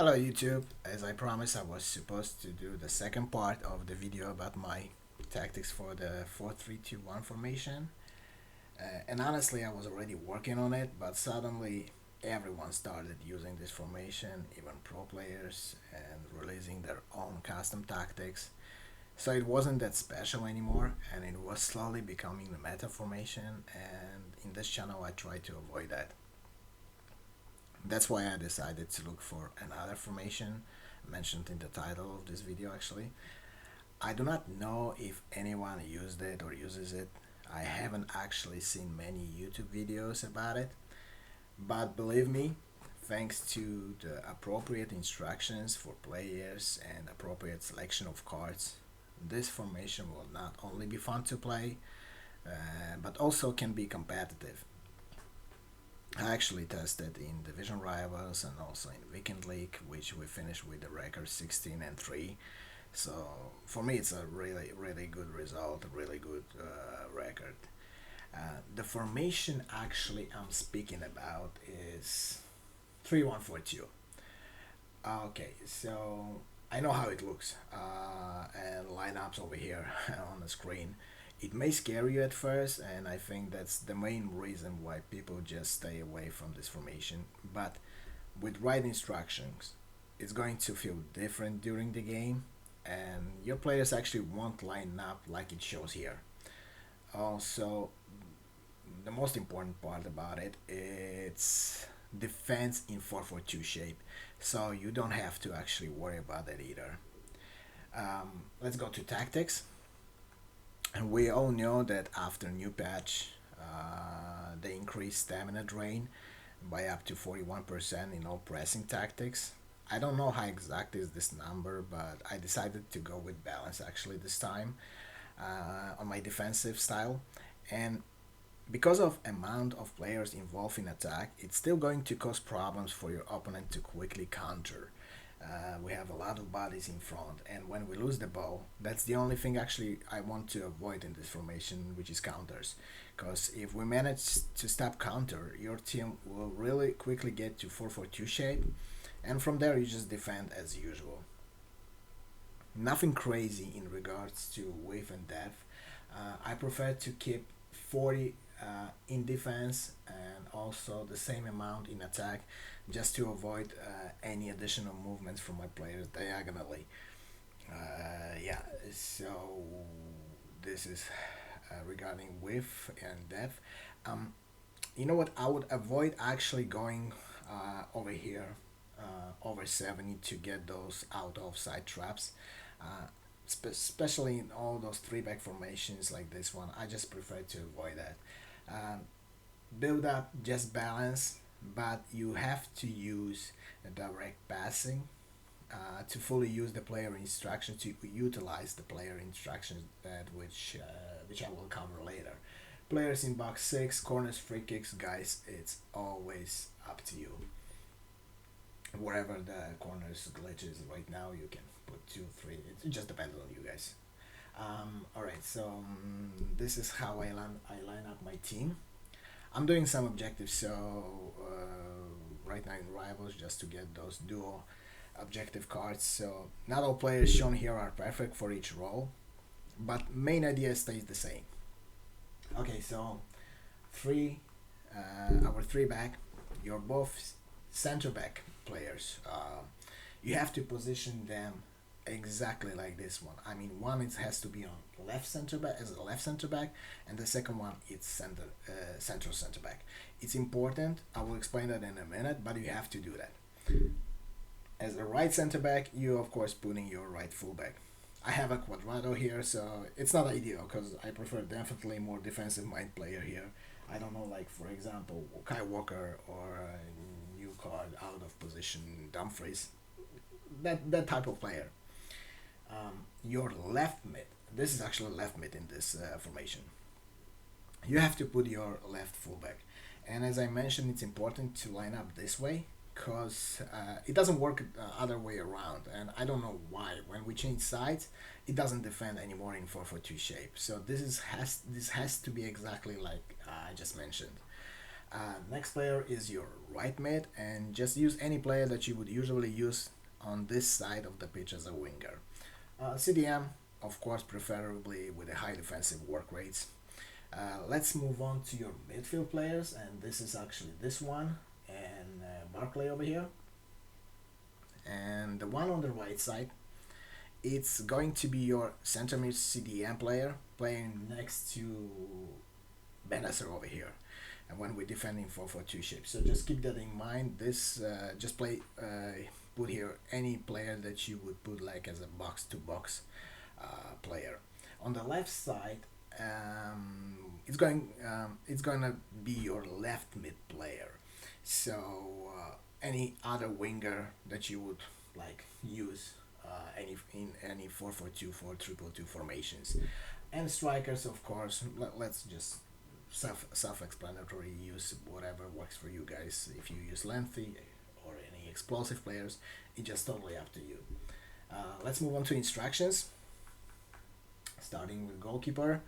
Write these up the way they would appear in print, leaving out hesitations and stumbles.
Hello YouTube, as I promised I was supposed to do the second part of the video about my tactics for the 4-3-2-1 formation, and honestly I was already working on it, but suddenly everyone started using this formation, even pro players, and releasing their own custom tactics, so it wasn't that special anymore and it was slowly becoming the meta formation, and in this channel I try to avoid that. That's why I decided to look for another formation mentioned in the title of this video actually. I do not know if anyone used it or uses it. I haven't actually seen many YouTube videos about it, but believe me, thanks to the appropriate instructions for players and appropriate selection of cards, this formation will not only be fun to play, but also can be competitive. I actually tested in Division Rivals and also in Weekend League, which we finished with the record 16-3. So for me, it's a really good result, a really good record. The formation actually I'm speaking about is 3-1-4-2. Okay, so I know how it looks, and lineups over here on the screen. It may scare you at first, and I think that's the main reason why people just stay away from this formation. But with right instructions, it's going to feel different during the game, and your players actually won't line up like it shows here. Also, the most important part about it, it's defense in 4-4-2 shape, so you don't have to actually worry about that either. Let's go to tactics. And we all know that after new patch, they increase stamina drain by up to 41% in all pressing tactics. I don't know how exact is this number, but I decided to go with balance actually this time on my defensive style. And because of amount of players involved in attack, it's still going to cause problems for your opponent to quickly counter. We have a lot of bodies in front, and when we lose the ball, that's the only thing actually I want to avoid in this formation, which is counters. Because if we manage to stop counter, your team will really quickly get to 4-4-2 shape, and from there you just defend as usual. Nothing crazy in regards to width and depth. I prefer to keep 40 in defense and also the same amount in attack, just to avoid any additional movements from my players diagonally. Yeah, so this is regarding width and depth. Um, you know what? I would avoid actually going over here, over 70 to get those out of side traps. Especially in all those three back formations like this one, I just prefer to avoid that. Um, Build up just balance, but you have to use direct passing to fully use the player instructions, to utilize the player instructions that which I will cover later. Players in box 6, corners, free kicks, guys, it's always up to you. Wherever the corners glitches right now, you can put 2, 3. It just depends on you guys. Alright, so this is how I line up my team. I'm doing some objectives, so right now in rivals, just to get those dual objective cards. So not all players shown here are perfect for each role, but main idea stays the same. Okay, so three, our three back, you're both center back players. You have to position them exactly like this one. I mean, one it has to be on left center back as a left center back, and the second one it's central center back. It's important. I will explain that in a minute, but you have to do that. As a right center back, you of course putting your right fullback. I have a Quadrado here, so it's not ideal because I prefer definitely more defensive mind player here. I don't know, like for example, Kai Walker or a new card out of position Dumfries. That type of player. Your left mid. This is actually left mid in this formation. You have to put your left fullback, and as I mentioned, it's important to line up this way because it doesn't work other way around, and I don't know why. When we change sides, it doesn't defend anymore in 4-4-2 shape. So this has to be exactly like I just mentioned. Next player is your right mid, and just use any player that you would usually use on this side of the pitch as a winger. CDM, of course, preferably with a high defensive work rates. Let's move on to your midfield players, and this is actually this one and Barclay over here. And the one on the right side, it's going to be your center mid CDM player playing next to Benacer over here. And when we're defending 4-4-2 shape, so just keep that in mind. This just put here any player that you would put like as a box to box player. On the left side, it's gonna be your left mid player. So any other winger that you would like use any 4-4-2, 4-3-2 formations, and strikers, of course. Let's just self-explanatory. Use whatever works for you guys. If you use lengthy or any explosive players, it's just totally up to you. Let's move on to instructions. Starting with goalkeeper,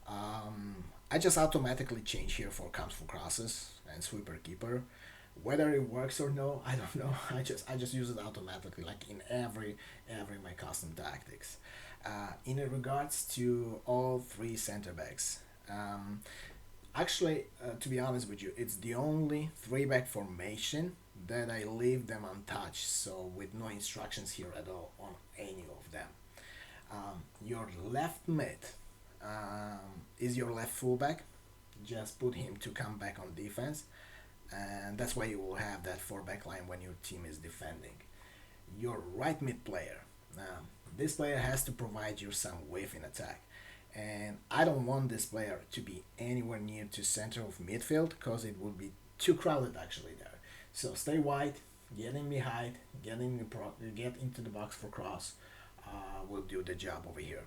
I just automatically change here for comes for crosses and sweeper keeper. Whether it works or no, I don't know. I just use it automatically, like in every my custom tactics. In regards to all three center backs, actually, to be honest with you, it's the only three back formation that I leave them untouched, so with no instructions here at all on any of them. Your left mid is your left fullback. Just put him to come back on defense, and that's why you will have that four back line when your team is defending. Your right mid player, this player has to provide you some width in attack, and I don't want this player to be anywhere near to center of midfield because it would be too crowded actually there. So stay wide, get in behind, get into the box for cross. Will do the job over here.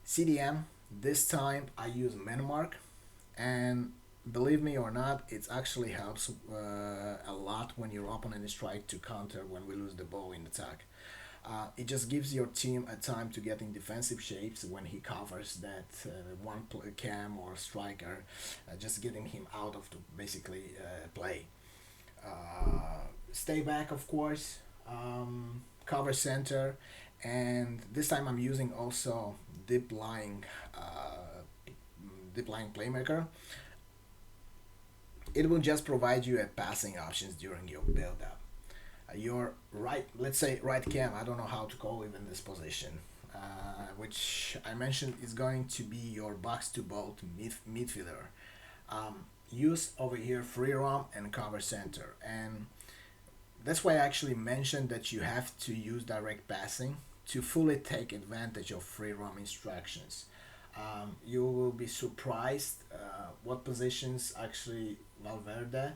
CDM, this time I use man mark, and believe me or not, it actually helps a lot when your opponent is trying to counter when we lose the ball in attack. It just gives your team a time to get in defensive shapes when he covers that cam or striker, just getting him out of the basically play. Stay back, of course, cover center, and this time I'm using also deep lying playmaker. It will just provide you a passing options during your build up. Your right, let's say right cam, I don't know how to call even this position, which I mentioned is going to be your box to bolt midfielder. Use over here free roam and cover center, and that's why I actually mentioned that you have to use direct passing to fully take advantage of free roam instructions. You will be surprised what positions actually Valverde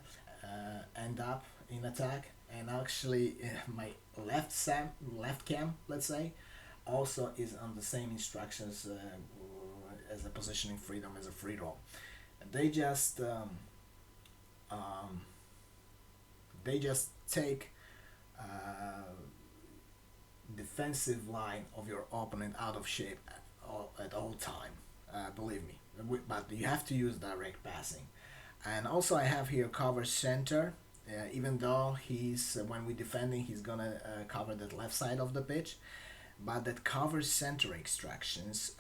end up in attack, and actually my left cam, let's say, also is on the same instructions as a positioning freedom as a free roam. They just take defensive line of your opponent out of shape at all time. Believe me, but you have to use direct passing. And also I have here cover center. Even though he's when we're defending, he's gonna cover that left side of the pitch, but that cover center extractions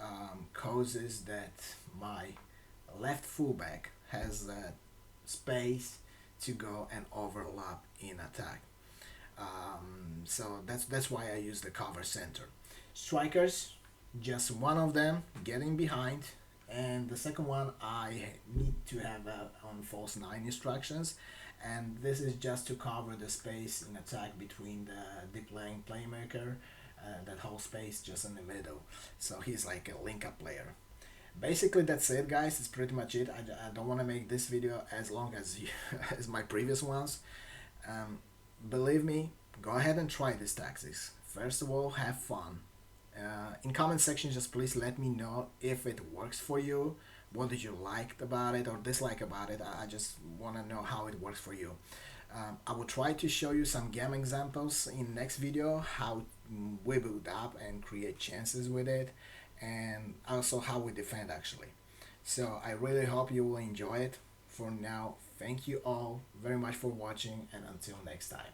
causes that my left fullback has that space to go and overlap in attack. So that's why I use the cover center. Strikers, just one of them getting behind, and the second one I need to have on false 9 instructions, and this is just to cover the space in attack between the deep laying playmaker, that whole space just in the middle. So he's like a link up player. Basically that's it, guys. It's pretty much it. I don't want to make this video as long as as my previous ones. Believe me, go ahead and try these tactics. First of all, have fun. In comment section, just please let me know if it works for you. What did you like about it or dislike about it? I just want to know how it works for you. I will try to show you some game examples in next video, how we build up and create chances with it, and also how we defend actually. So I really hope you will enjoy it. For now, Thank you all very much for watching, and until next time.